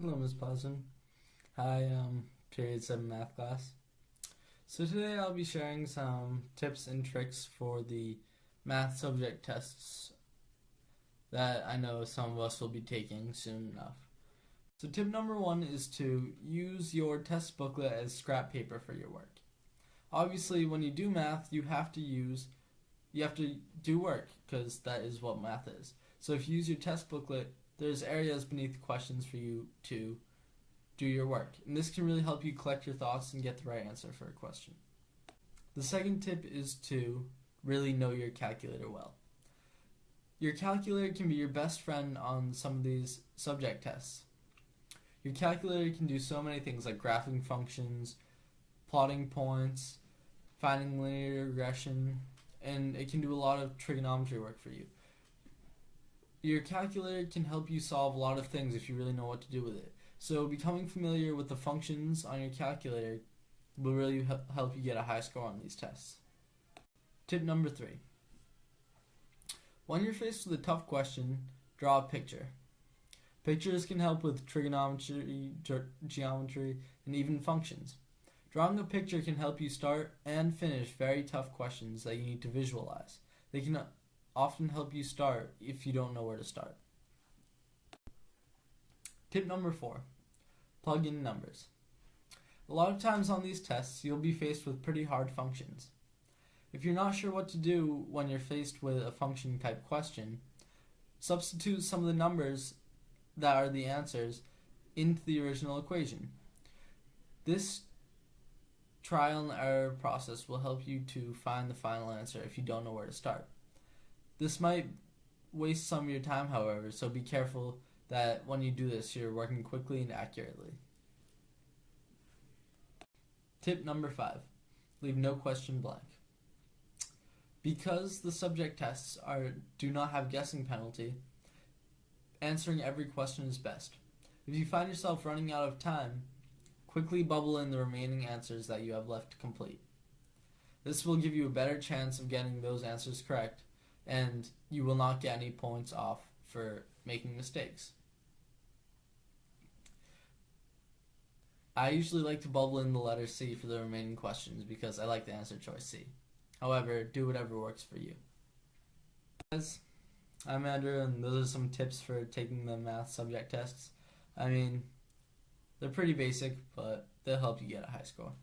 Hello, Ms. Pausman. Hi, Period 7 math class. So today I'll be sharing some tips and tricks for the math subject tests that I know some of us will be taking soon enough. So tip number one is to use your test booklet as scrap paper for your work. Obviously, when you do math, you have to do work because that is what math is. So if you use your test booklet, there's areas beneath the questions for you to do your work. And this can really help you collect your thoughts and get the right answer for a question. The second tip is to really know your calculator well. Your calculator can be your best friend on some of these subject tests. Your calculator can do so many things like graphing functions, plotting points, finding linear regression, and it can do a lot of trigonometry work for you. Your calculator can help you solve a lot of things if you really know what to do with it. So becoming familiar with the functions on your calculator will really help you get a high score on these tests. Tip number 3. When you're faced with a tough question, draw a picture. Pictures can help with trigonometry, geometry, and even functions. Drawing a picture can help you start and finish very tough questions that you need to visualize. They can often help you start if you don't know where to start. Tip number 4. Plug in numbers. A lot of times on these tests, you'll be faced with pretty hard functions. If you're not sure what to do when you're faced with a function type question, substitute some of the numbers that are the answers into the original equation. This trial and error process will help you to find the final answer if you don't know where to start. This might waste some of your time, however, so be careful that when you do this, you're working quickly and accurately. Tip number 5. Leave no question blank. Because the subject tests do not have guessing penalty, answering every question is best. If you find yourself running out of time, quickly bubble in the remaining answers that you have left to complete. This will give you a better chance of getting those answers correct, and you will not get any points off for making mistakes. I usually like to bubble in the letter C for the remaining questions because I like the answer choice C. However, do whatever works for you. Guys, I'm Andrew, and those are some tips for taking the math subject tests. I mean, they're pretty basic, but they'll help you get a high score.